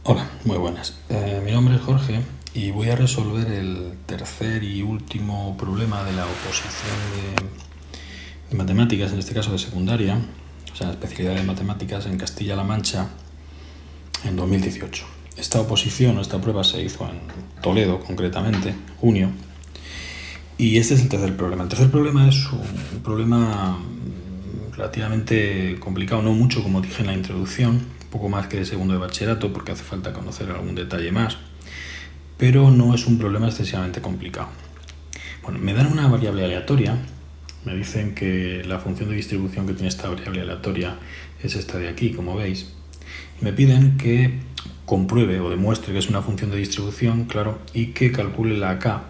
Hola, muy buenas. Mi nombre es Jorge y voy a resolver el tercer y último problema de la oposición de matemáticas, en este caso de secundaria, o sea, la especialidad de matemáticas en Castilla-La Mancha en 2018. Esta oposición, esta prueba se hizo en Toledo, concretamente, junio, y este es el tercer problema. El tercer problema es un problema relativamente complicado, no mucho como dije en la introducción, un poco más que de segundo de bachillerato porque hace falta conocer algún detalle más, pero no es un problema excesivamente complicado. Bueno, me dan una variable aleatoria, me dicen que la función de distribución que tiene esta variable aleatoria es esta de aquí, como veis, y me piden que compruebe o demuestre que es una función de distribución, claro, y que calcule la k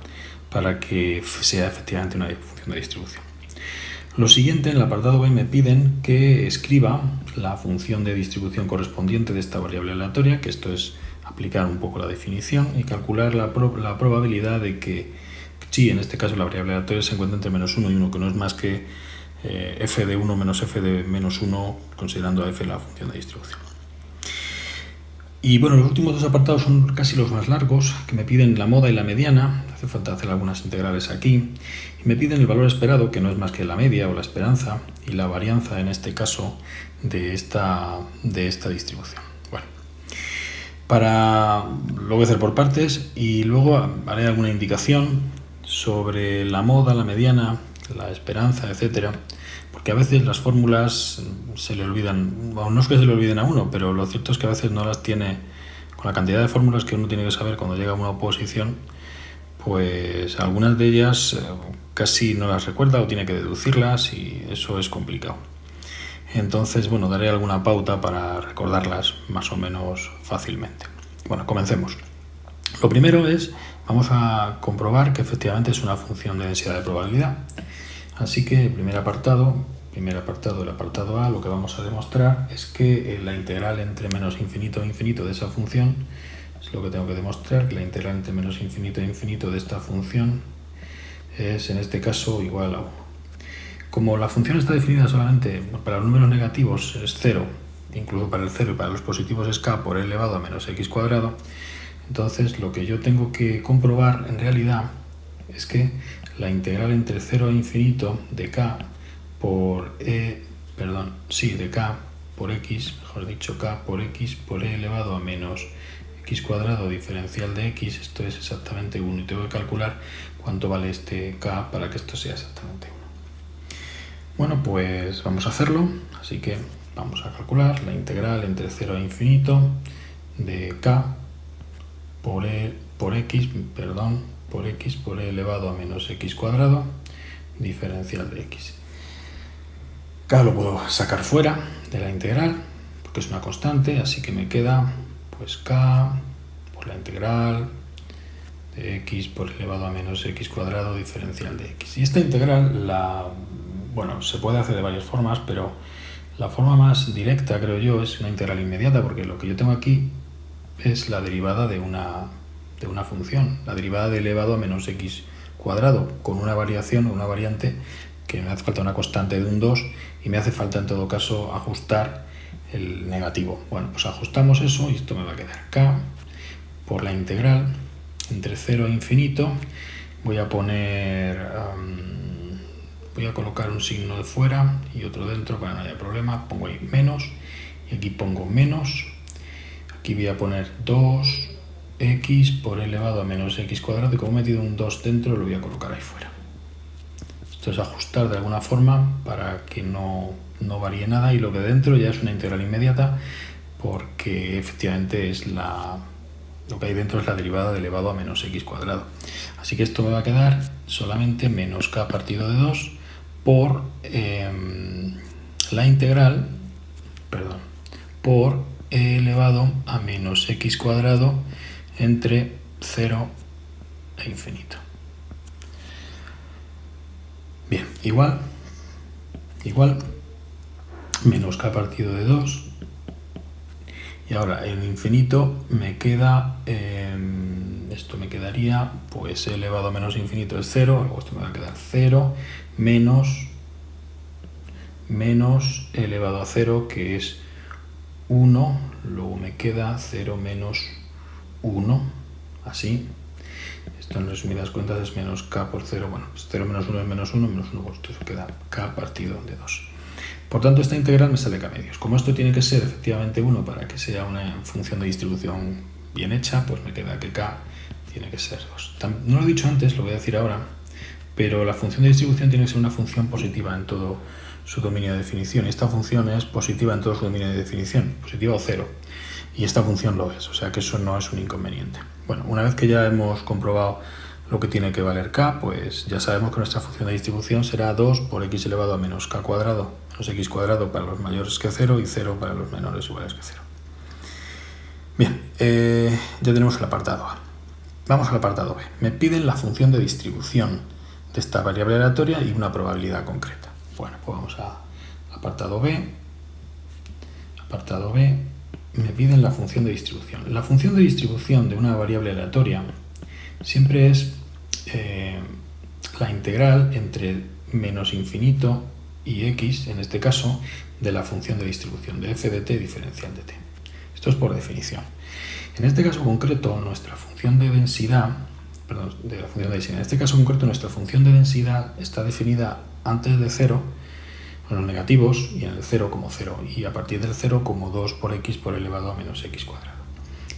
para que sea efectivamente una función de distribución. Lo siguiente, en el apartado B, me piden que escriba la función de distribución correspondiente de esta variable aleatoria, que esto es aplicar un poco la definición y calcular la probabilidad de que chi, en este caso la variable aleatoria, se encuentra entre menos 1 y 1, que no es más que f de 1 menos f de menos 1, considerando a f la función de distribución. Y bueno, los últimos dos apartados son casi los más largos, que me piden la moda y la mediana, hace falta hacer algunas integrales aquí, y me piden el valor esperado, que no es más que la media o la esperanza, y la varianza en este caso de esta distribución. Bueno, lo voy a hacer por partes y luego haré alguna indicación sobre la moda, la mediana, la esperanza, etcétera, porque a veces las fórmulas se le olvidan, bueno, no es que se le olviden a uno, pero lo cierto es que a veces no las tiene, con la cantidad de fórmulas que uno tiene que saber cuando llega a una oposición, pues algunas de ellas casi no las recuerda o tiene que deducirlas y eso es complicado. Entonces, bueno, daré alguna pauta para recordarlas más o menos fácilmente. Bueno, comencemos. Lo primero es, vamos a comprobar que efectivamente es una función de densidad de probabilidad. Así que el primer apartado, el apartado A, lo que vamos a demostrar es que la integral entre menos infinito e infinito de esa función, es lo que tengo que demostrar, que la integral entre menos infinito e infinito de esta función es en este caso igual a 1. Como la función está definida solamente para los números negativos es 0, incluso para el 0 y para los positivos es k por e elevado a menos x cuadrado, entonces lo que yo tengo que comprobar en realidad es que la integral entre 0 e infinito de k por de k por x, mejor dicho, k por x por e elevado a menos x cuadrado diferencial de x, esto es exactamente 1 y tengo que calcular cuánto vale este k para que esto sea exactamente 1. Bueno, pues vamos a hacerlo, así que vamos a calcular la integral entre 0 e infinito de k por x por e elevado a menos x cuadrado diferencial de x. K lo puedo sacar fuera de la integral porque es una constante, así que me queda pues k por la integral de x por e elevado a menos x cuadrado diferencial de x. Y esta integral se puede hacer de varias formas, pero la forma más directa, creo yo, es una integral inmediata, porque lo que yo tengo aquí es la derivada de una función, la derivada de elevado a menos x cuadrado, con una variación o una variante que me hace falta una constante de un 2 y me hace falta en todo caso ajustar el negativo. Bueno, pues ajustamos eso y esto me va a quedar k por la integral entre 0 e infinito. Voy a colocar un signo de fuera y otro dentro para que no haya problema. Pongo ahí menos y aquí pongo menos. Aquí voy a poner 2x por e elevado a menos x cuadrado y como he metido un 2 dentro lo voy a colocar ahí fuera. Esto es ajustar de alguna forma para que no varíe nada y lo que dentro ya es una integral inmediata porque efectivamente es lo que hay dentro es la derivada de elevado a menos x cuadrado. Así que esto me va a quedar solamente menos k partido de 2 por la integral, por e elevado a menos x cuadrado entre 0 e infinito. Bien, igual menos k partido de 2. Y ahora en infinito me queda, esto me quedaría, pues e elevado a menos infinito es 0, luego esto me va a quedar 0, menos e elevado a 0, que es 1, luego me queda 0 menos 1, así. Esto en resumidas cuentas es menos k por 0, bueno, pues 0 menos 1 es menos 1, pues esto queda k partido de 2. Por tanto, esta integral me sale k medios. Como esto tiene que ser efectivamente 1 para que sea una función de distribución bien hecha, pues me queda que k tiene que ser 2. No lo he dicho antes, lo voy a decir ahora, pero la función de distribución tiene que ser una función positiva en todo su dominio de definición. Y esta función es positiva en todo su dominio de definición, positiva o 0. Y esta función lo es, o sea que eso no es un inconveniente. Bueno, una vez que ya hemos comprobado lo que tiene que valer k, pues ya sabemos que nuestra función de distribución será 2 por x elevado a menos k cuadrado, menos x cuadrado para los mayores que 0 y 0 para los menores iguales que 0. Bien, ya tenemos el apartado A. Vamos al apartado B. Me piden la función de distribución de esta variable aleatoria y una probabilidad concreta. Bueno, pues vamos a apartado B. Apartado B. Me piden la función de distribución. La función de distribución de una variable aleatoria siempre es la integral entre menos infinito y x, en este caso, de la función de distribución de f de t diferencial de t. Esto es por definición. En este caso concreto, nuestra función de densidad, en este caso concreto, nuestra función de densidad está definida antes de 0, en los negativos, y en el 0 como 0, y a partir del 0 como 2 por x por elevado a menos x cuadrado.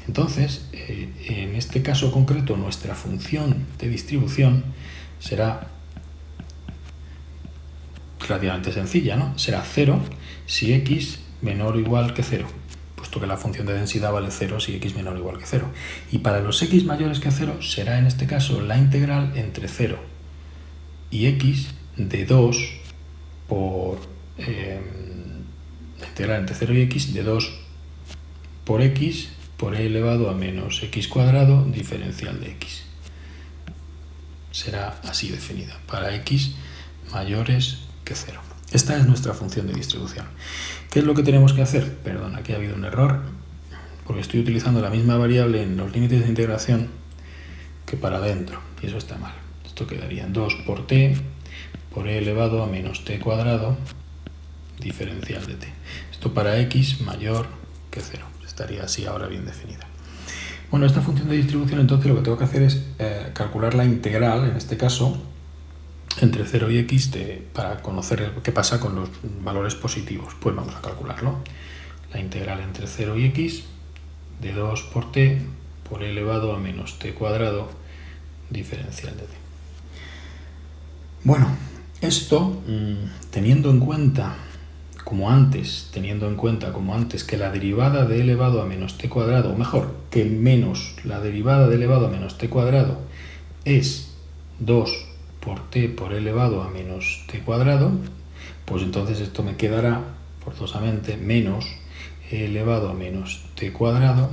Entonces, en este caso concreto, nuestra función de distribución será relativamente sencilla, ¿no? Será 0 si x menor o igual que 0, puesto que la función de densidad vale 0 si x menor o igual que 0. Y para los x mayores que 0 será en este caso la integral entre 0 y x de 2 por la integral entre 0 y x de 2 por x por e elevado a menos x cuadrado diferencial de x. Será así definida, para x mayores que 0. Esta es nuestra función de distribución. ¿Qué es lo que tenemos que hacer? Perdón, aquí ha habido un error, porque estoy utilizando la misma variable en los límites de integración que para adentro, y eso está mal. Esto quedaría 2 por t por e elevado a menos t cuadrado diferencial de t. Esto para x mayor que 0. Estaría así ahora bien definida. Bueno, esta función de distribución, entonces lo que tengo que hacer es calcular la integral, en este caso, entre 0 y x para conocer qué pasa con los valores positivos. Pues vamos a calcularlo. La integral entre 0 y x de 2 por t por e elevado a menos t cuadrado diferencial de t. Bueno, esto teniendo en cuenta como antes que la derivada de elevado a menos t cuadrado, o mejor, que menos la derivada de elevado a menos t cuadrado es 2 por t por elevado a menos t cuadrado, pues entonces esto me quedará forzosamente menos e elevado a menos t cuadrado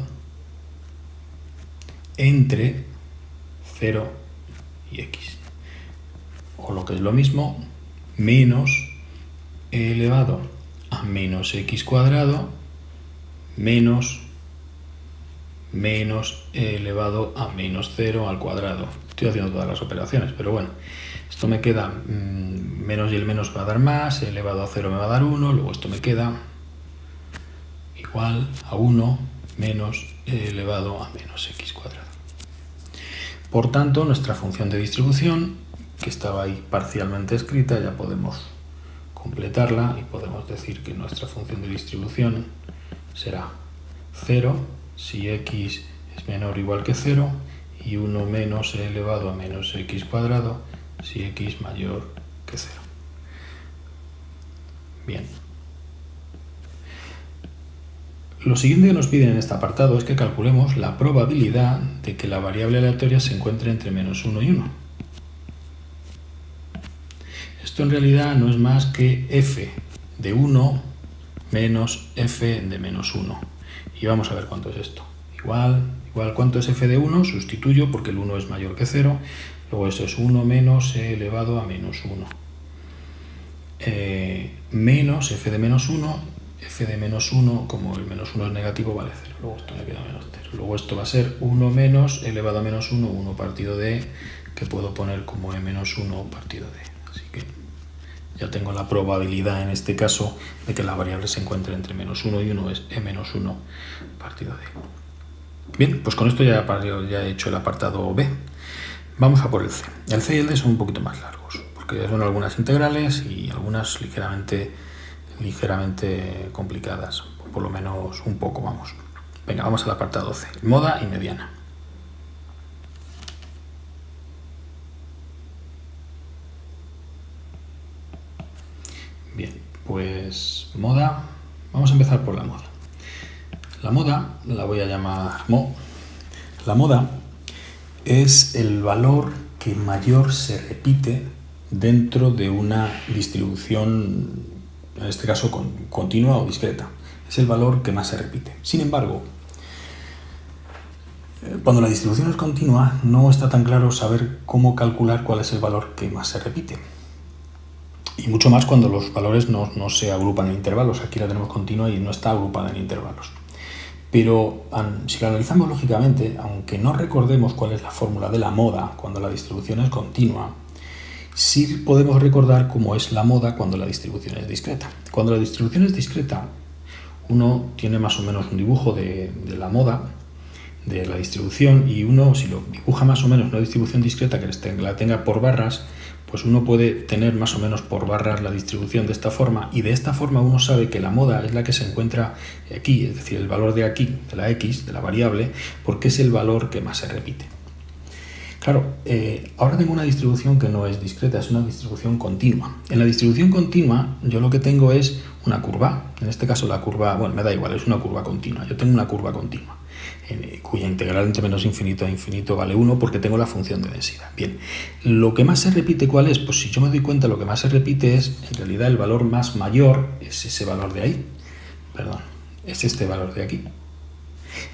entre 0 y x. O lo que es lo mismo, menos e elevado a menos x cuadrado menos e elevado a menos 0 al cuadrado. Estoy haciendo todas las operaciones, pero bueno, esto me queda menos y el menos va a dar más, e elevado a 0 me va a dar 1, luego esto me queda igual a 1 menos e elevado a menos x cuadrado. Por tanto, nuestra función de distribución, que estaba ahí parcialmente escrita, ya podemos completarla y podemos decir que nuestra función de distribución será 0 si x es menor o igual que 0 y 1 menos e elevado a menos x cuadrado si x mayor que 0. Bien. Lo siguiente que nos piden en este apartado es que calculemos la probabilidad de que la variable aleatoria se encuentre entre menos 1 y 1. Esto en realidad no es más que f de 1 menos f de menos 1. Y vamos a ver cuánto es esto. Igual, ¿cuánto es f de 1? Sustituyo porque el 1 es mayor que 0. Luego eso es 1 menos e elevado a menos 1. Menos f de menos 1. F de menos 1, como el menos 1 es negativo, vale 0. Luego esto me queda menos 0. Luego esto va a ser 1 menos e elevado a menos 1, 1 partido de e, que puedo poner como e menos 1 partido de e. Así que ya tengo la probabilidad en este caso de que la variable se encuentre entre -1 y 1, es e-1 partido de. Bien, pues con esto ya he hecho el apartado B. Vamos a por el C. El C y el D son un poquito más largos, porque son algunas integrales y algunas ligeramente complicadas, por lo menos un poco, vamos. Venga, vamos al apartado C, moda y mediana. Bien, pues moda, vamos a empezar por la moda. La moda la voy a llamar mo. La moda es el valor que mayor se repite dentro de una distribución, en este caso continua o discreta. Es el valor que más se repite. Sin embargo, cuando la distribución es continua, no está tan claro saber cómo calcular cuál es el valor que más se repite. Y mucho más cuando los valores no se agrupan en intervalos. Aquí la tenemos continua y no está agrupada en intervalos. Pero si lo analizamos lógicamente, aunque no recordemos cuál es la fórmula de la moda cuando la distribución es continua, sí podemos recordar cómo es la moda cuando la distribución es discreta. Cuando la distribución es discreta, uno tiene más o menos un dibujo de la moda, de la distribución, y uno, si lo dibuja más o menos una distribución discreta que la tenga por barras, pues uno puede tener más o menos por barras la distribución de esta forma, y de esta forma uno sabe que la moda es la que se encuentra aquí, es decir, el valor de aquí, de la x, de la variable, porque es el valor que más se repite. Claro, ahora tengo una distribución que no es discreta, es una distribución continua. En la distribución continua yo lo que tengo es una curva, en este caso la curva, bueno, me da igual, es una curva continua, yo tengo una curva continua, cuya integral entre menos infinito a infinito vale 1 porque tengo la función de densidad. Bien, lo que más se repite, ¿cuál es? Pues si yo me doy cuenta, lo que más se repite es, en realidad el valor más mayor es ese valor de ahí, perdón, es este valor de aquí.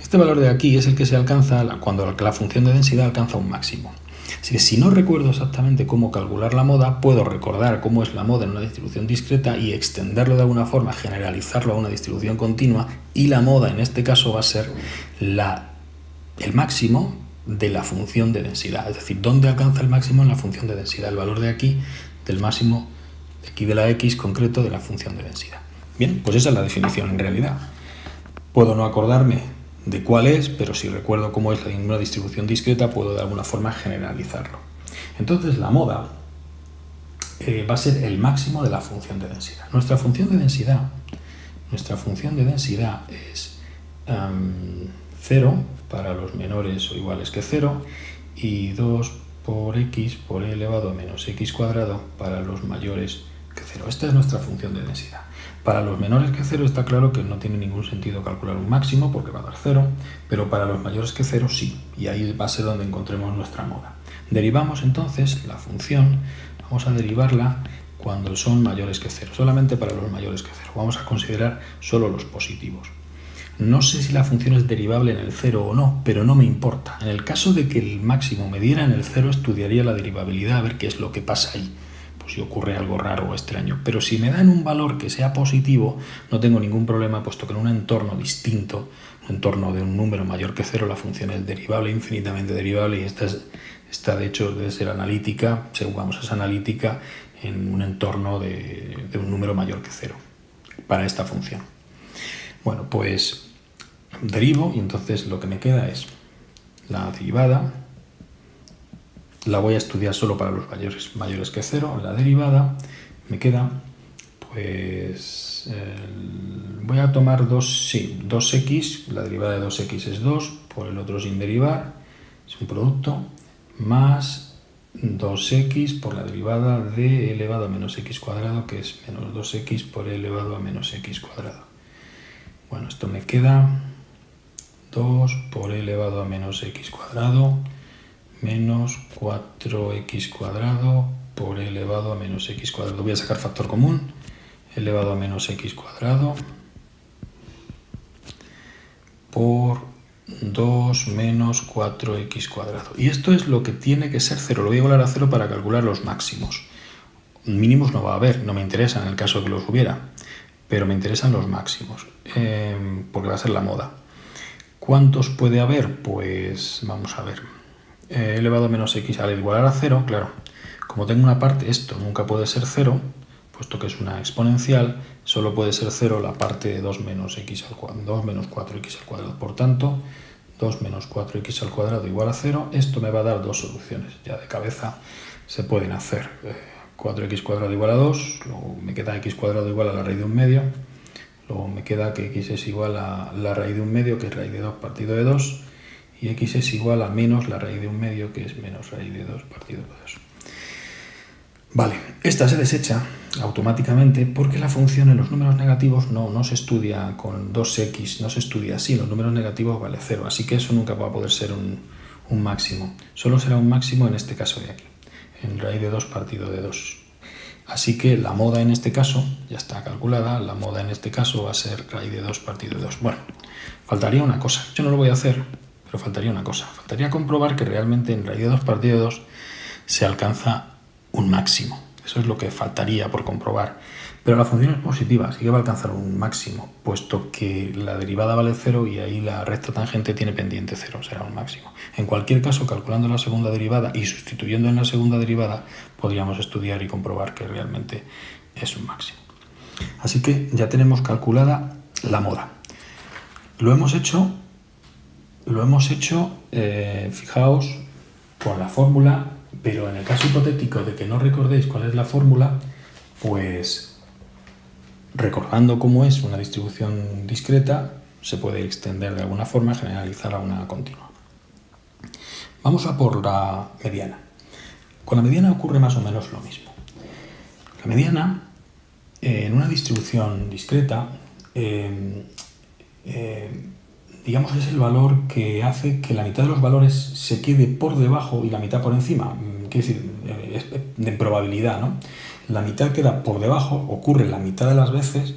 Este valor de aquí es el que se alcanza cuando la función de densidad alcanza un máximo. Así que si no recuerdo exactamente cómo calcular la moda, puedo recordar cómo es la moda en una distribución discreta y extenderlo de alguna forma, generalizarlo a una distribución continua, y la moda en este caso va a ser el máximo de la función de densidad. Es decir, ¿dónde alcanza el máximo en la función de densidad? El valor de aquí, del máximo de aquí de la x concreto de la función de densidad. Bien, pues esa es la definición en realidad. Puedo no acordarme de cuál es, pero si recuerdo cómo es una distribución discreta, puedo de alguna forma generalizarlo. Entonces la moda va a ser el máximo de la función de densidad. Nuestra función de densidad es 0 para los menores o iguales que 0 y 2 por x por e elevado a menos x cuadrado para los mayores que 0. Esta es nuestra función de densidad. Para los menores que 0 está claro que no tiene ningún sentido calcular un máximo porque va a dar 0, pero para los mayores que 0 sí, y ahí va a ser donde encontremos nuestra moda. Derivamos entonces la función, vamos a derivarla cuando son mayores que 0, solamente para los mayores que 0. Vamos a considerar solo los positivos. No sé si la función es derivable en el 0 o no, pero no me importa. En el caso de que el máximo me diera en el 0, estudiaría la derivabilidad a ver qué es lo que pasa ahí. Si ocurre algo raro o extraño, pero si me dan un valor que sea positivo, no tengo ningún problema, puesto que en un entorno distinto, un entorno de un número mayor que 0, la función es derivable, infinitamente derivable, y esta de hecho debe ser analítica, según vamos a esa analítica, en un entorno de un número mayor que 0, para esta función. Bueno, pues derivo, y entonces lo que me queda es la derivada. La voy a estudiar solo para los mayores que 0. La derivada me queda, pues, voy a tomar 2x, la derivada de 2x es 2, por el otro sin derivar, es un producto, más 2x por la derivada de e elevado a menos x cuadrado, que es menos 2x por e elevado a menos x cuadrado. Bueno, esto me queda 2 por e elevado a menos x cuadrado, menos 4x cuadrado por e elevado a menos x cuadrado. Voy a sacar factor común, e elevado a menos x cuadrado por 2 menos 4x cuadrado. Y esto es lo que tiene que ser 0. Lo voy a igualar a 0 para calcular los máximos. Mínimos no va a haber, no me interesa en el caso que los hubiera, pero me interesan los máximos, porque va a ser la moda. ¿Cuántos puede haber? Pues vamos a ver. Elevado a menos x al igualar a 0, claro, como tengo una parte, esto nunca puede ser 0, puesto que es una exponencial, solo puede ser 0 la parte de 2 menos x al cuadrado, 2 menos 4x al cuadrado. Por tanto, 2 menos 4x al cuadrado igual a 0. Esto me va a dar dos soluciones. Ya de cabeza se pueden hacer. 4x cuadrado igual a 2, luego me queda x cuadrado igual a la raíz de 1/2, luego me queda que x es igual a la raíz de 1/2, que es raíz de 2 partido de 2, y x es igual a menos la raíz de 1/2, que es menos raíz de 2 partido de 2. Vale, esta se desecha automáticamente porque la función en los números negativos no se estudia con 2x, no se estudia así, en los números negativos vale 0, así que eso nunca va a poder ser un máximo, solo será un máximo en este caso de aquí, en raíz de 2 partido de 2. Así que la moda en este caso ya está calculada, la moda en este caso va a ser raíz de 2 partido de 2. Bueno, faltaría una cosa, yo no lo voy a hacer, pero faltaría una cosa, faltaría comprobar que realmente en raíz de 2 partido de 2 se alcanza un máximo. Eso es lo que faltaría por comprobar. Pero la función es positiva, así que va a alcanzar un máximo, puesto que la derivada vale 0 y ahí la recta tangente tiene pendiente 0, será un máximo. En cualquier caso, calculando la segunda derivada y sustituyendo en la segunda derivada, podríamos estudiar y comprobar que realmente es un máximo. Así que ya tenemos calculada la moda. Lo hemos hecho, fijaos, con la fórmula, pero en el caso hipotético de que no recordéis cuál es la fórmula, pues recordando cómo es una distribución discreta, se puede extender de alguna forma, generalizar a una continua. Vamos a por la mediana. Con la mediana ocurre más o menos lo mismo. La mediana, en una distribución discreta, digamos, es el valor que hace que la mitad de los valores se quede por debajo y la mitad por encima. Quiere decir, es de probabilidad, ¿no? La mitad queda por debajo, ocurre la mitad de las veces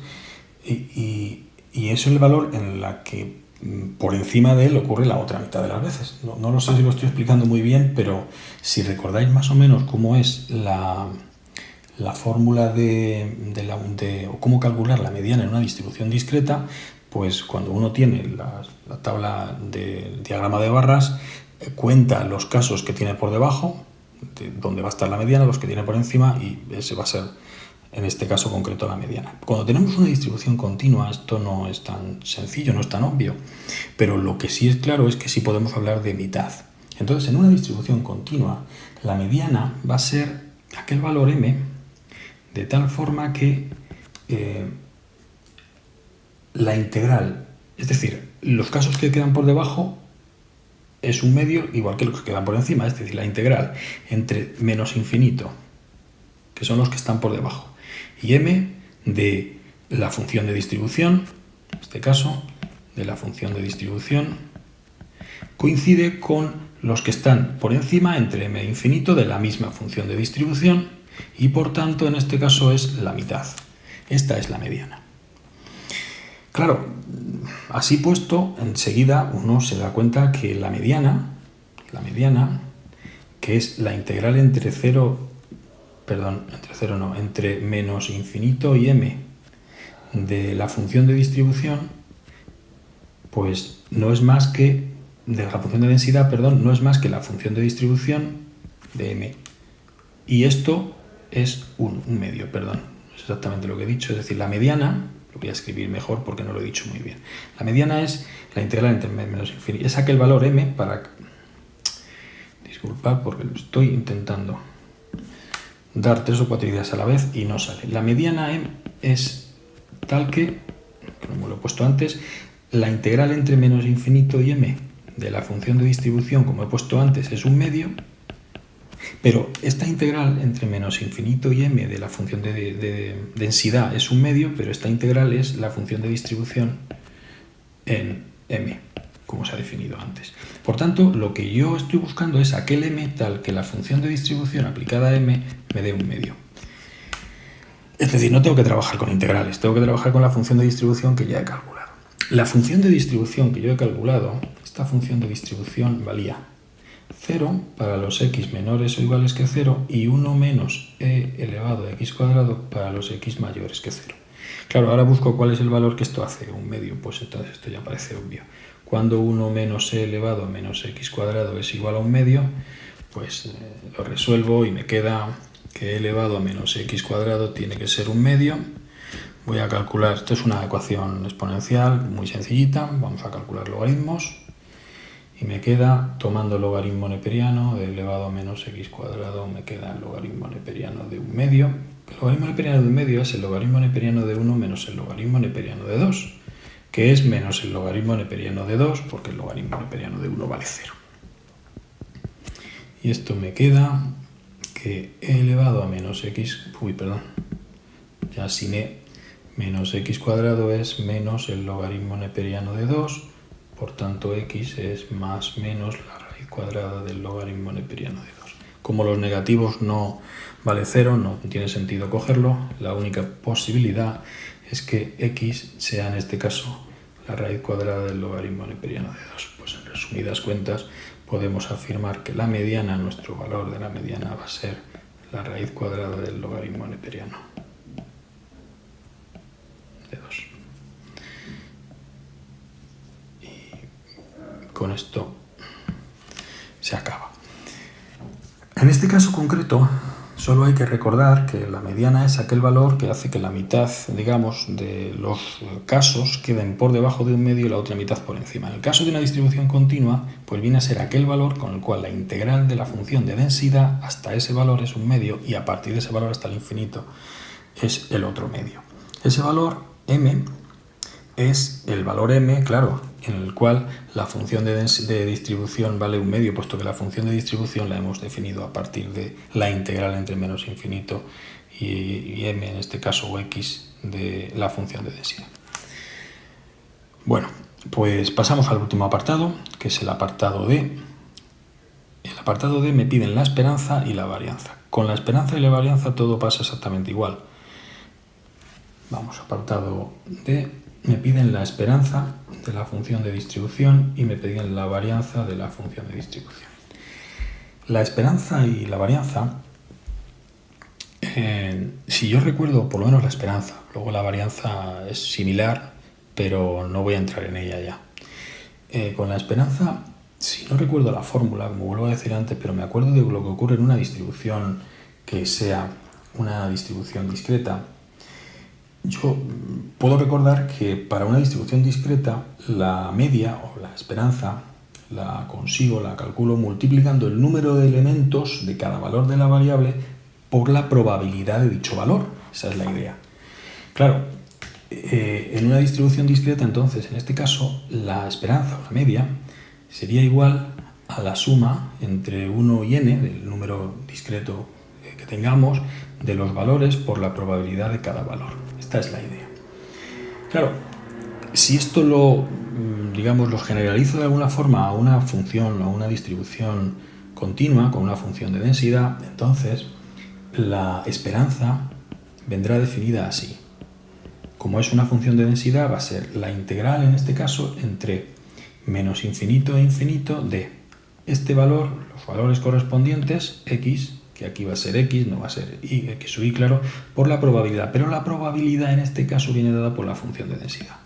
y eso es el valor en la que por encima de él ocurre la otra mitad de las veces. No lo sé si lo estoy explicando muy bien, pero si recordáis más o menos cómo es la fórmula o cómo calcular la mediana en una distribución discreta, pues cuando uno tiene la tabla del diagrama de barras, cuenta los casos que tiene por debajo, donde va a estar la mediana, los que tiene por encima, y ese va a ser, en este caso concreto, la mediana. Cuando tenemos una distribución continua, esto no es tan sencillo, no es tan obvio, pero lo que sí es claro es que sí podemos hablar de mitad. Entonces, en una distribución continua, la mediana va a ser aquel valor m, de tal forma que la integral, es decir, los casos que quedan por debajo es un medio igual que los que quedan por encima, es decir, la integral entre menos infinito, que son los que están por debajo, y m de la función de distribución, en este caso, de la función de distribución, coincide con los que están por encima entre m e infinito de la misma función de distribución y por tanto en este caso es la mitad. Esta es la mediana. Claro, así puesto, enseguida uno se da cuenta que la mediana, que es la integral entre menos infinito y m de la función de distribución, pues no es más que, de la función de densidad, no es más que la función de distribución de m. Y esto es un medio, es exactamente lo que he dicho, es decir, la mediana, lo voy a escribir mejor porque no lo he dicho muy bien. La mediana es la integral entre menos infinito. Es aquel valor m para... Disculpad porque lo estoy intentando dar 3 o 4 ideas a la vez y no sale. La mediana m es tal que, como lo he puesto antes, la integral entre menos infinito y m de la función de distribución, como he puesto antes, es un medio, pero esta integral entre menos infinito y m de la función de densidad es un medio, pero esta integral es la función de distribución en m, como se ha definido antes. Por tanto, lo que yo estoy buscando es aquel m tal que la función de distribución aplicada a m me dé un medio. Es decir, no tengo que trabajar con integrales, tengo que trabajar con la función de distribución que ya he calculado. La función de distribución que yo he calculado, esta función de distribución valía 0 para los x menores o iguales que 0 y 1 menos e elevado a x cuadrado para los x mayores que 0. Claro, ahora busco cuál es el valor que esto hace, un medio, pues entonces esto ya parece obvio. Cuando 1 menos e elevado a menos x cuadrado es igual a un medio, pues lo resuelvo y me queda que e elevado a menos x cuadrado tiene que ser un medio. Voy a calcular, esto es una ecuación exponencial muy sencillita, vamos a calcular logaritmos y me queda, tomando el logaritmo neperiano de elevado a menos x cuadrado, me queda el logaritmo neperiano de un medio. El logaritmo neperiano de un medio es el logaritmo neperiano de 1 menos el logaritmo neperiano de 2, que es menos el logaritmo neperiano de 2, porque el logaritmo neperiano de 1 vale 0. Y esto me queda que e elevado a menos x, ya sin e, menos x cuadrado es menos el logaritmo neperiano de 2, por tanto x es más menos la raíz cuadrada del logaritmo neperiano de 2. Como los negativos no vale 0, no tiene sentido cogerlo, la única posibilidad es que x sea en este caso la raíz cuadrada del logaritmo neperiano de 2. Pues en resumidas cuentas podemos afirmar que la mediana, nuestro valor de la mediana va a ser la raíz cuadrada del logaritmo neperiano de 2. Y con esto se acaba. En este caso concreto, solo hay que recordar que la mediana es aquel valor que hace que la mitad, digamos, de los casos queden por debajo de un medio y la otra mitad por encima. En el caso de una distribución continua, pues viene a ser aquel valor con el cual la integral de la función de densidad hasta ese valor es un medio y a partir de ese valor hasta el infinito es el otro medio. Ese valor m es el valor m, claro, en el cual la función de distribución vale un medio, puesto que la función de distribución la hemos definido a partir de la integral entre menos infinito y m, en este caso, o x, de la función de densidad. Bueno, pues pasamos al último apartado, que es el apartado D. El apartado D me piden la esperanza y la varianza. Con la esperanza y la varianza todo pasa exactamente igual. Vamos, apartado D. Me piden la esperanza de la función de distribución y me piden la varianza de la función de distribución. La esperanza y la varianza, si yo recuerdo por lo menos la esperanza, luego la varianza es similar, pero no voy a entrar en ella ya. Con la esperanza, si no recuerdo la fórmula, como vuelvo a decir antes, pero me acuerdo de lo que ocurre en una distribución que sea una distribución discreta. Yo puedo recordar que para una distribución discreta la media o la esperanza la calculo multiplicando el número de elementos de cada valor de la variable por la probabilidad de dicho valor. Esa es la idea. Claro, en una distribución discreta, entonces, en este caso, la esperanza o la media sería igual a la suma entre 1 y n, del número discreto que tengamos, de los valores por la probabilidad de cada valor. Esta es la idea. Claro, si esto lo generalizo de alguna forma a una función, a una distribución continua con una función de densidad, entonces la esperanza vendrá definida así. Como es una función de densidad, va a ser la integral, en este caso, entre menos infinito e infinito de este valor, los valores correspondientes, x, que aquí va a ser x, no va a ser y, x sub y, claro, por la probabilidad. Pero la probabilidad en este caso viene dada por la función de densidad.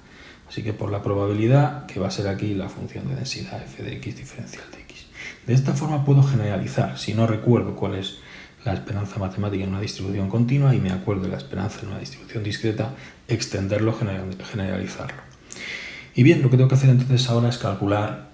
Así que por la probabilidad, que va a ser aquí la función de densidad f de x diferencial de x. De esta forma puedo generalizar, si no recuerdo cuál es la esperanza matemática en una distribución continua y me acuerdo de la esperanza en una distribución discreta, extenderlo, generalizarlo. Y bien, lo que tengo que hacer entonces ahora es calcular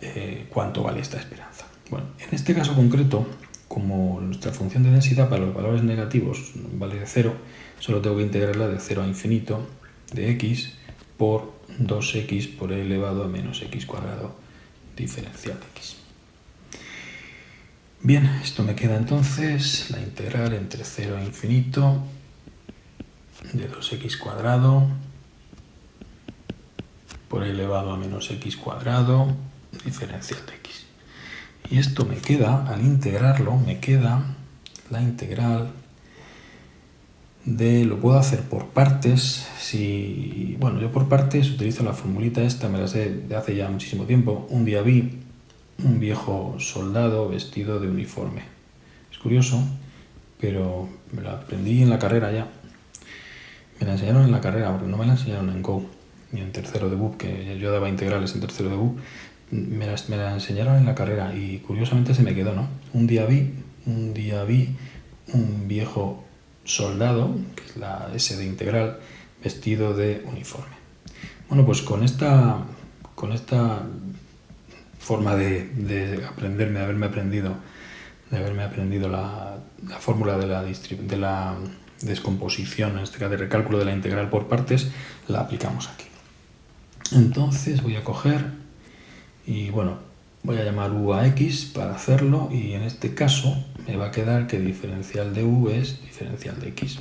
cuánto vale esta esperanza. Bueno, en este caso concreto, como nuestra función de densidad para los valores negativos vale de 0, solo tengo que integrarla de 0 a infinito de x por 2x por e elevado a menos x cuadrado diferencial de x. Bien, esto me queda entonces la integral entre 0 e infinito de 2x cuadrado por e elevado a menos x cuadrado diferencial de x. Y esto me queda, al integrarlo, me queda la integral de, lo puedo hacer por partes, yo por partes utilizo la formulita esta, me la sé de hace ya muchísimo tiempo. Un día vi un viejo soldado vestido de uniforme. Es curioso, pero me la aprendí en la carrera ya. Me la enseñaron en la carrera, porque no me la enseñaron en Go, ni en tercero de BUP, que yo daba integrales en tercero de BUP. Me la enseñaron en la carrera y curiosamente se me quedó, ¿no? Un día vi un viejo soldado, que es la S de integral, vestido de uniforme. Bueno, pues con esta forma de haberme aprendido la fórmula de la descomposición, en este caso de recálculo de la integral por partes, la aplicamos aquí. Entonces voy a coger y bueno, voy a llamar u a x para hacerlo, y en este caso me va a quedar que diferencial de v es diferencial de x.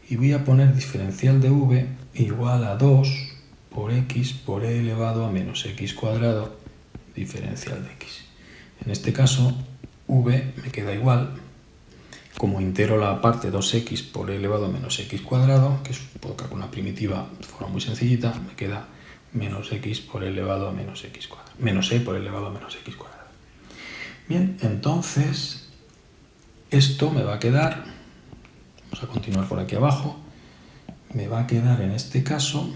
Y voy a poner diferencial de v igual a 2 por x por e elevado a menos x cuadrado diferencial de x. En este caso, v me queda igual, como integro la parte 2x por e elevado a menos x cuadrado, que puedo calcular una primitiva de forma muy sencillita, me queda menos x por e elevado a menos x cuadrado, menos e por e elevado a menos x cuadrado. Bien, entonces esto me va a quedar, vamos a continuar por aquí abajo, me va a quedar en este caso,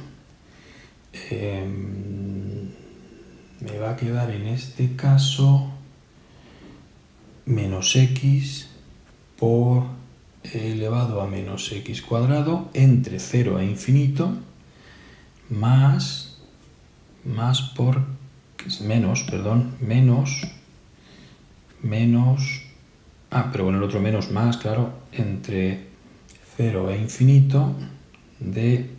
menos x por e elevado a menos x cuadrado entre 0 e infinito pero con el otro menos más, claro, entre 0 e infinito de,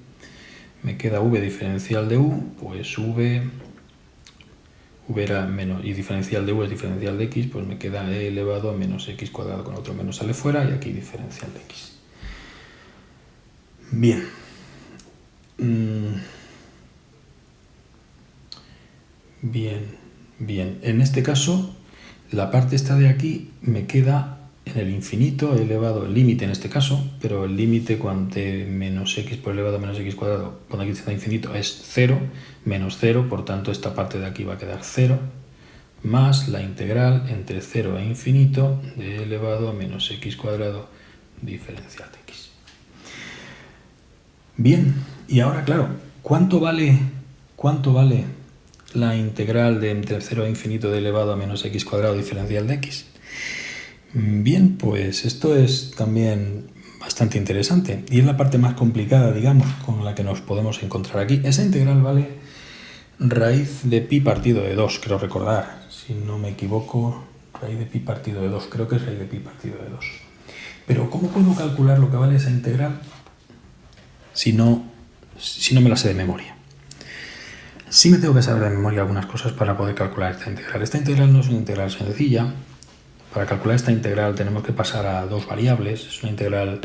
me queda v diferencial de u, pues v era menos, y diferencial de u es diferencial de x, pues me queda e elevado a menos x cuadrado, con otro menos sale fuera, y aquí diferencial de x. Bien. Bien. En este caso, la parte esta de aquí me queda en el infinito, he elevado el límite en este caso, pero el límite cuando menos x por elevado a menos x cuadrado, cuando aquí está infinito, es 0, menos 0, por tanto esta parte de aquí va a quedar 0, más la integral entre 0 e infinito de e elevado a menos x cuadrado diferencial de x. Bien, y ahora claro, ¿cuánto vale la integral de entre 0 e infinito de elevado a menos x cuadrado diferencial de x? Bien, pues esto es también bastante interesante y es la parte más complicada, digamos, con la que nos podemos encontrar aquí. Esa integral vale raíz de pi partido de 2, creo recordar, si no me equivoco, raíz de pi partido de 2, creo que es raíz de pi partido de 2. Pero ¿cómo puedo calcular lo que vale esa integral si no me la sé de memoria? Sí me tengo que saber de memoria algunas cosas para poder calcular esta integral. Esta integral no es una integral sencilla. Para calcular esta integral tenemos que pasar a dos variables. Es una integral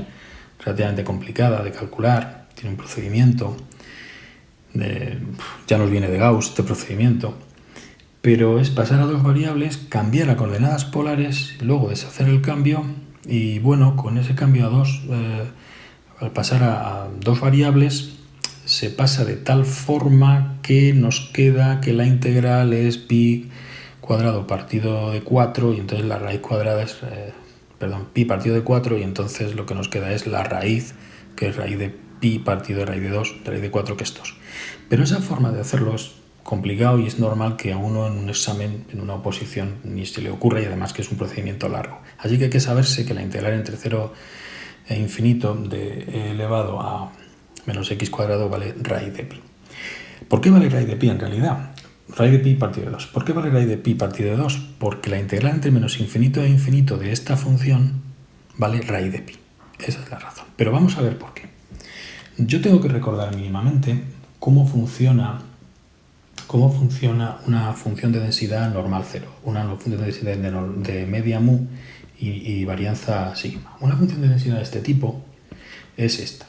relativamente complicada de calcular. Tiene un procedimiento. Ya nos viene de Gauss este procedimiento. Pero es pasar a dos variables, cambiar a coordenadas polares, luego deshacer el cambio. Y bueno, con ese cambio a dos, al pasar a dos variables, se pasa de tal forma que nos queda que la integral es pi cuadrado partido de 4 y entonces la raíz cuadrada es, pi partido de 4 y entonces lo que nos queda es la raíz, que es raíz de pi partido de raíz de 2, de raíz de 4, que es 2. Pero esa forma de hacerlo es complicado y es normal que a uno en un examen, en una oposición, ni se le ocurra, y además que es un procedimiento largo. Así que hay que saberse que la integral entre 0 e infinito de e elevado a menos x cuadrado vale raíz de pi. ¿Por qué vale raíz de pi en realidad? Raíz de pi partido de 2. ¿Por qué vale raíz de pi partido de 2? Porque la integral entre menos infinito e infinito de esta función vale raíz de pi. Esa es la razón. Pero vamos a ver por qué. Yo tengo que recordar mínimamente cómo funciona una función de densidad normal 0, una función de densidad de media mu y varianza sigma. Una función de densidad de este tipo es esta.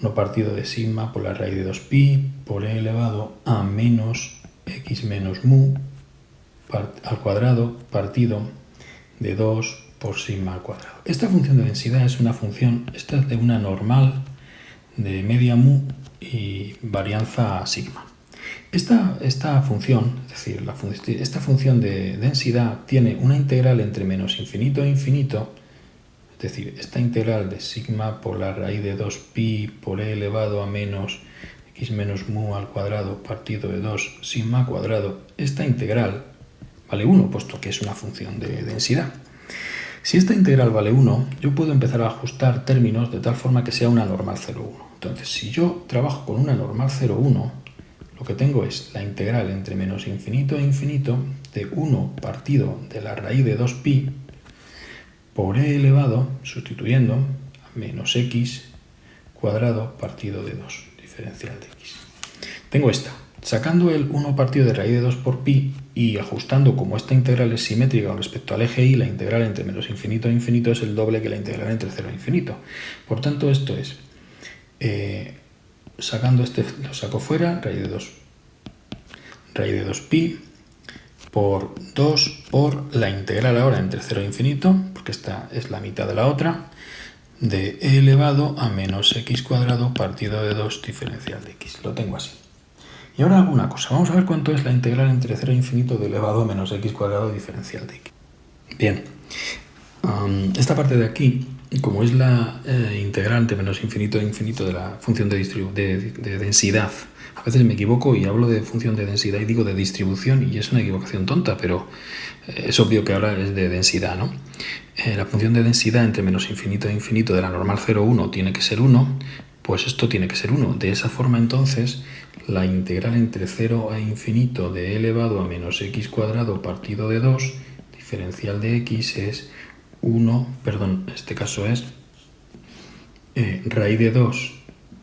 1 partido de sigma por la raíz de 2pi por e elevado a menos x menos mu al cuadrado partido de 2 por sigma al cuadrado. Esta función de densidad es una función, esta es de una normal de media mu y varianza sigma. Esta función, es decir, esta función de densidad tiene una integral entre menos infinito e infinito. Es decir, esta integral de sigma por la raíz de 2pi por e elevado a menos x menos mu al cuadrado partido de 2 sigma cuadrado, esta integral vale 1, puesto que es una función de densidad. Si esta integral vale 1, yo puedo empezar a ajustar términos de tal forma que sea una normal 0,1. Entonces, si yo trabajo con una normal 0,1, lo que tengo es la integral entre menos infinito e infinito de 1 partido de la raíz de 2pi por e elevado, sustituyendo, a menos x cuadrado partido de 2, diferencial de x. Tengo esta. Sacando el 1 partido de raíz de 2 por pi y ajustando como esta integral es simétrica con respecto al eje y, la integral entre menos infinito e infinito es el doble que la integral entre 0 e infinito. Por tanto, esto es, sacando este, lo saco fuera, raíz de 2pi por 2 por la integral ahora entre 0 e infinito, porque esta es la mitad de la otra, de e elevado a menos x cuadrado partido de 2 diferencial de x. Lo tengo así. Y ahora hago una cosa. Vamos a ver cuánto es la integral entre 0 e infinito de elevado a menos x cuadrado diferencial de x. Bien. Esta parte de aquí, como es la integral entre menos infinito e infinito de la función de densidad, a veces me equivoco y hablo de función de densidad y digo de distribución y es una equivocación tonta, pero es obvio que ahora es de densidad, ¿no? La función de densidad entre menos infinito e infinito de la normal 0,1 tiene que ser 1, pues esto tiene que ser 1. De esa forma, entonces, la integral entre 0 e infinito de e elevado a menos x cuadrado partido de 2, diferencial de x, es 1, perdón, en este caso es raíz de 2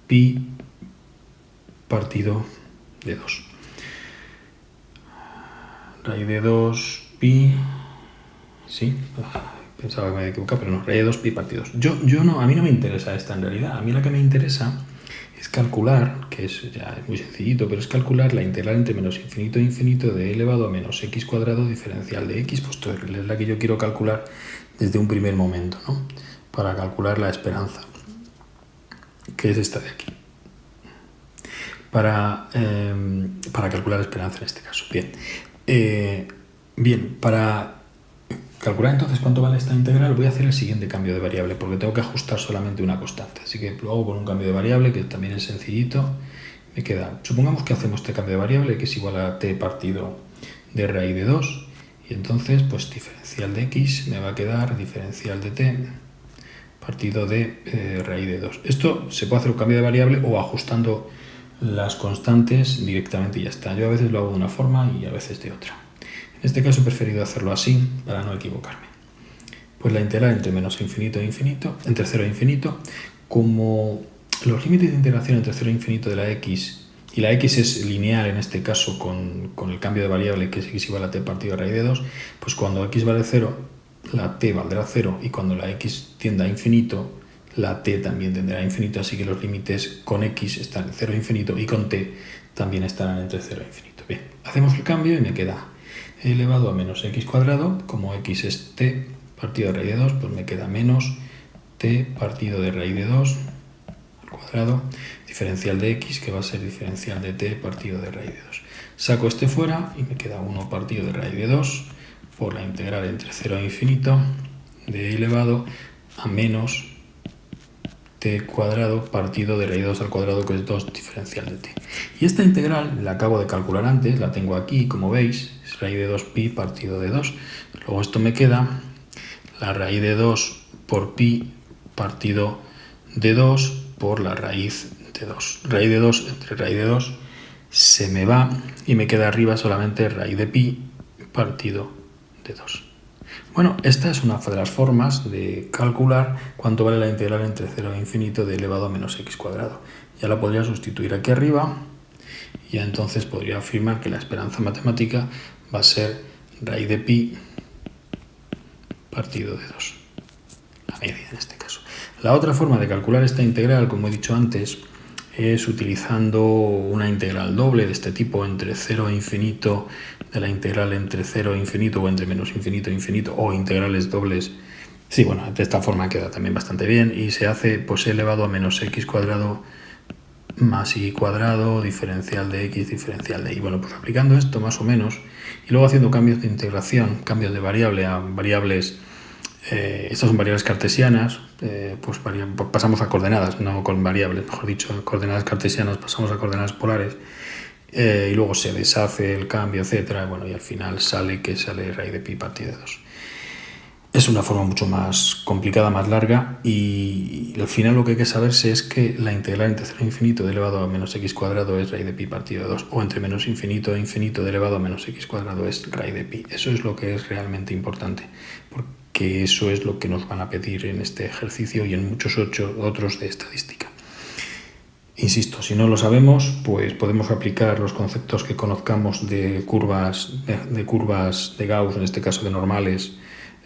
pi partido de 2. Raíz de 2 pi, sí, pensaba que me había equivocado, pero no, raíz de 2 pi partido 2. Yo no, a mí no me interesa esta en realidad, a mí la que me interesa es calcular, que es ya muy sencillito, pero es calcular la integral entre menos infinito e infinito de e elevado a menos x cuadrado diferencial de x, puesto que es la que yo quiero calcular desde un primer momento, ¿no? Para calcular la esperanza, que es esta de aquí. Para calcular la esperanza en este caso. Bien, para calcular entonces cuánto vale esta integral voy a hacer el siguiente cambio de variable, porque tengo que ajustar solamente una constante. Así que lo hago con un cambio de variable, que también es sencillito. Me queda, supongamos que hacemos este cambio de variable, que es igual a t partido de raíz de 2. Y entonces, pues diferencial de x me va a quedar diferencial de t partido de raíz de 2. Esto se puede hacer un cambio de variable o ajustando las constantes directamente y ya está. Yo a veces lo hago de una forma y a veces de otra. En este caso he preferido hacerlo así para no equivocarme. Pues la integral entre menos infinito e infinito, entre 0 e infinito, como los límites de integración entre 0 e infinito de la x, y la x es lineal en este caso con el cambio de variable que es x igual a t partido de raíz de 2, pues cuando x vale 0, la t valdrá 0 y cuando la x tienda a infinito, la t también tenderá a infinito, así que los límites con x están en 0 e infinito y con t también estarán entre 0 e infinito. Bien, hacemos el cambio y me queda e elevado a menos x cuadrado, como x es t partido de raíz de 2, pues me queda menos t partido de raíz de 2 al cuadrado, diferencial de x, que va a ser diferencial de t partido de raíz de 2. Saco este fuera y me queda 1 partido de raíz de 2 por la integral entre 0 e infinito de e elevado a menos t cuadrado partido de raíz de 2 al cuadrado, que es 2 diferencial de t. Y esta integral la acabo de calcular antes, la tengo aquí, como veis, es raíz de 2pi partido de 2. Luego esto me queda la raíz de 2 por pi partido de 2 por la raíz de 2. Raíz de 2 entre raíz de 2 se me va y me queda arriba solamente raíz de pi partido de 2. Bueno, esta es una de las formas de calcular cuánto vale la integral entre 0 e infinito de elevado a menos x cuadrado. Ya la podría sustituir aquí arriba y entonces podría afirmar que la esperanza matemática va a ser raíz de pi partido de 2. La media en este caso. La otra forma de calcular esta integral, como he dicho antes, es utilizando una integral doble de este tipo entre 0 e infinito, de la integral entre 0 e infinito o entre menos infinito e infinito, o integrales dobles. Sí, bueno, de esta forma queda también bastante bien y se hace pues elevado a menos x cuadrado más y cuadrado, diferencial de x, diferencial de y. Bueno, pues aplicando esto más o menos y luego haciendo cambios de integración, cambios de variable a variables. Estas son variables cartesianas, pues pasamos a coordenadas, no con variables, mejor dicho, coordenadas cartesianas pasamos a coordenadas polares y luego se deshace el cambio, etcétera, bueno, y al final sale raíz de pi partido de 2. Es una forma mucho más complicada, más larga, y al final lo que hay que saberse es que la integral entre 0 e infinito de elevado a menos x cuadrado es raíz de pi partido de 2, o entre menos infinito e infinito de elevado a menos x cuadrado es raíz de pi. Eso es lo que es realmente importante, porque eso es lo que nos van a pedir en este ejercicio y en muchos otros de estadística. Insisto, si no lo sabemos, pues podemos aplicar los conceptos que conozcamos de curvas de Gauss, en este caso de normales,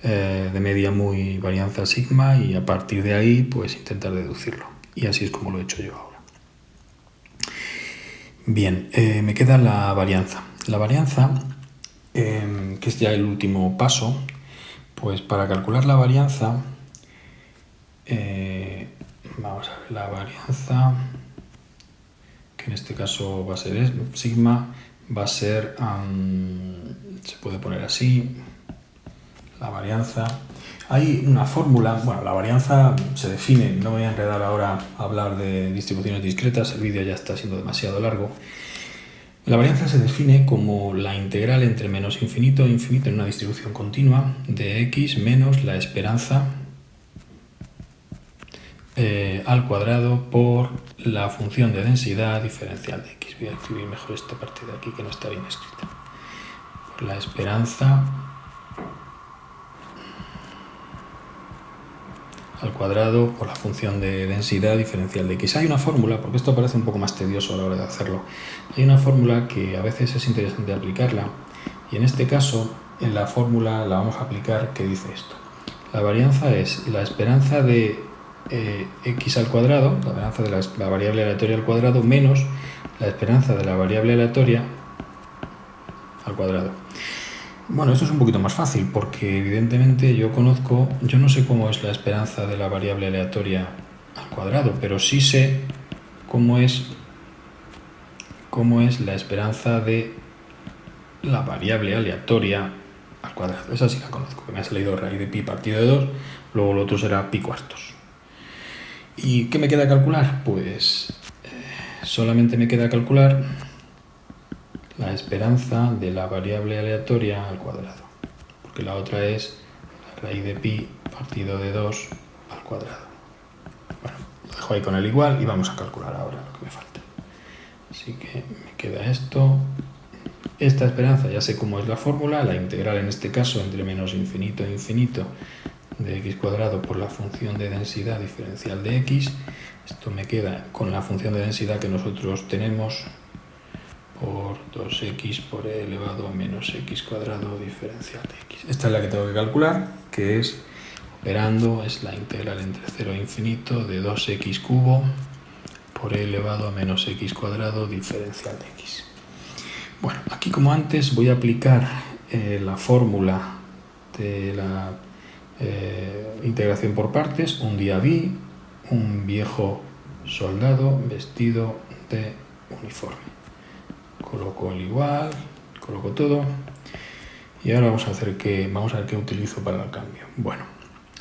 de media muy varianza sigma, y a partir de ahí pues intentar deducirlo, y así es como lo he hecho yo ahora. Bien, me queda la varianza, que es ya el último paso. Pues para calcular la varianza, vamos a ver, la varianza, que en este caso va a ser sigma, va a ser, se puede poner así, la varianza. Hay una fórmula, bueno, la varianza se define, no me voy a enredar ahora a hablar de distribuciones discretas, el vídeo ya está siendo demasiado largo. La varianza se define como la integral entre menos infinito e infinito en una distribución continua de x menos la esperanza al cuadrado por la función de densidad diferencial de x. Voy a escribir mejor esta parte de aquí, que no está bien escrita. Por la esperanza al cuadrado por la función de densidad diferencial de x. Hay una fórmula, porque esto parece un poco más tedioso a la hora de hacerlo, hay una fórmula que a veces es interesante aplicarla, y en este caso en la fórmula la vamos a aplicar, que dice esto: la varianza es la esperanza de x al cuadrado, la esperanza de la variable aleatoria al cuadrado, menos la esperanza de la variable aleatoria al cuadrado. Bueno, esto es un poquito más fácil, porque evidentemente yo no sé cómo es la esperanza de la variable aleatoria al cuadrado, pero sí sé cómo es la esperanza de la variable aleatoria al cuadrado. Esa sí la conozco, que me ha salido raíz de pi partido de 2, luego lo otro será pi cuartos. ¿Y qué me queda calcular? Pues solamente me queda calcular la esperanza de la variable aleatoria al cuadrado, porque la otra es la raíz de pi partido de 2 al cuadrado. Bueno, lo dejo ahí con el igual y vamos a calcular ahora lo que me falta. Así que me queda esto. Esta esperanza ya sé cómo es la fórmula, la integral en este caso entre menos infinito e infinito de x cuadrado por la función de densidad diferencial de x. Esto me queda con la función de densidad que nosotros tenemos, por 2x por e elevado a menos x cuadrado diferencial de x. Esta es la que tengo que calcular, que es, operando, es la integral entre 0 e infinito de 2x cubo por e elevado a menos x cuadrado diferencial de x. Bueno, aquí como antes voy a aplicar la fórmula de la integración por partes. Un día vi un viejo soldado vestido de uniforme. Coloco el igual, coloco todo, y ahora vamos a ver qué utilizo para el cambio. Bueno,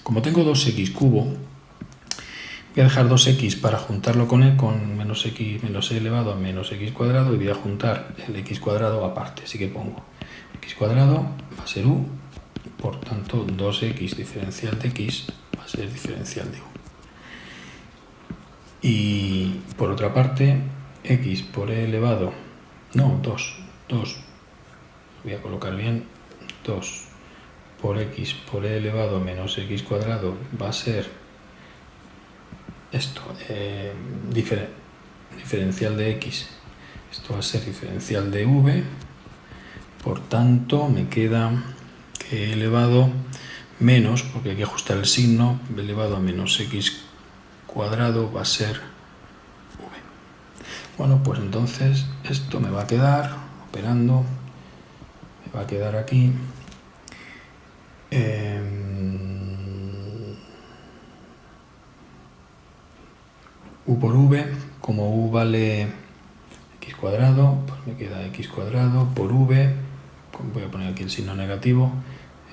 como tengo 2x cubo, voy a dejar 2x para juntarlo con menos x menos e elevado a menos x cuadrado, y voy a juntar el x cuadrado aparte, así que pongo x cuadrado va a ser u, por tanto 2x diferencial de x va a ser diferencial de u. Y por otra parte, x por e elevado, no, 2, voy a colocar bien, 2 por x por e elevado a menos x cuadrado va a ser esto, diferencial de x, esto va a ser diferencial de v, por tanto me queda que e elevado menos, porque hay que ajustar el signo, elevado a menos x cuadrado va a ser v. Bueno, pues entonces esto me va a quedar, operando, me va a quedar aquí u por v, como u vale x cuadrado, pues me queda x cuadrado por v, voy a poner aquí el signo negativo,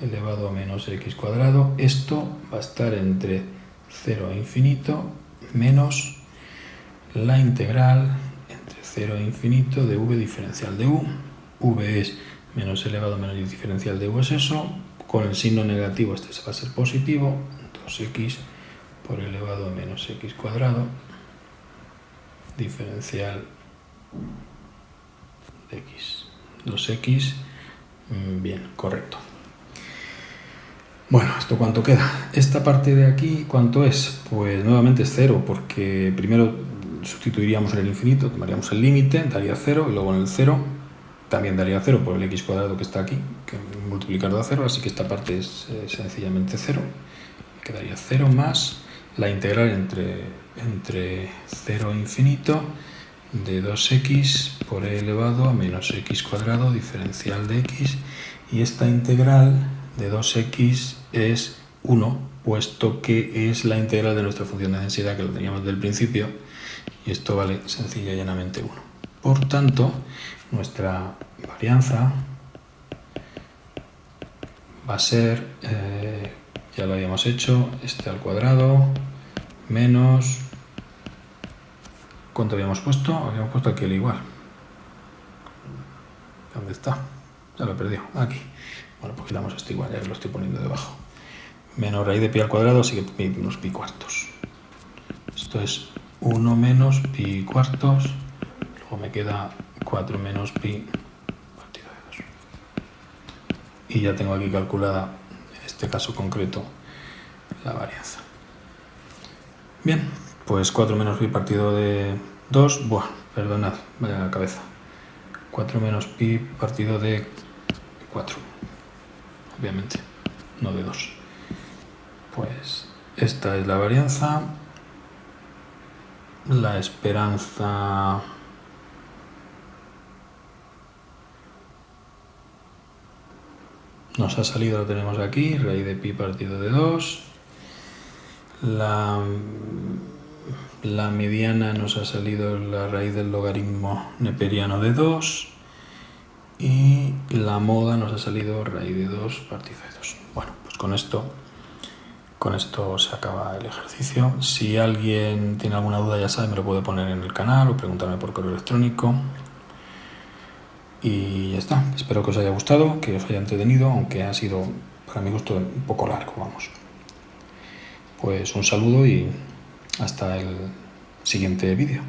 elevado a menos x cuadrado. Esto va a estar entre 0 e infinito menos la integral entre 0 e infinito de v diferencial de u. V es menos elevado a menos diferencial de u, es eso, con el signo negativo este va a ser positivo, 2x por elevado a menos x cuadrado, diferencial de x. 2x, bien, correcto. Bueno, ¿esto cuánto queda? Esta parte de aquí, ¿cuánto es? Pues nuevamente es 0, porque primero sustituiríamos en el infinito, tomaríamos el límite, daría 0, y luego en el 0 también daría 0 por el x cuadrado que está aquí, que multiplicarlo a 0, así que esta parte es sencillamente 0. Quedaría 0 más la integral entre 0 e infinito de 2x por e elevado a menos x cuadrado, diferencial de x, y esta integral de 2x es 1, puesto que es la integral de nuestra función de densidad, que lo teníamos del principio, y esto vale sencilla y llanamente 1. Por tanto, nuestra varianza va a ser, ya lo habíamos hecho, este al cuadrado menos, ¿cuánto habíamos puesto? Habíamos puesto aquí el igual. ¿Dónde está? Ya lo he perdido, aquí. Bueno, pues quitamos esto igual, ya que lo estoy poniendo debajo. Menos raíz de pi al cuadrado, así que pi menos pi cuartos. Esto es 1 menos pi cuartos, luego me queda 4 menos pi partido de 2. Y ya tengo aquí calculada, en este caso concreto, la varianza. Bien, pues 4 menos pi partido de 2, buah, perdonad, vaya la cabeza. 4 menos pi partido de 4, obviamente, no de 2. Pues esta es la varianza. La esperanza nos ha salido, lo tenemos aquí, raíz de pi partido de 2. La mediana nos ha salido la raíz del logaritmo neperiano de 2. Y la moda nos ha salido raíz de 2 partido de 2. Bueno, pues con esto se acaba el ejercicio. Si alguien tiene alguna duda, ya sabe, me lo puede poner en el canal o preguntarme por correo electrónico. Y ya está. Espero que os haya gustado, que os haya entretenido, aunque ha sido, para mi gusto, un poco largo, vamos. Pues un saludo y hasta el siguiente vídeo.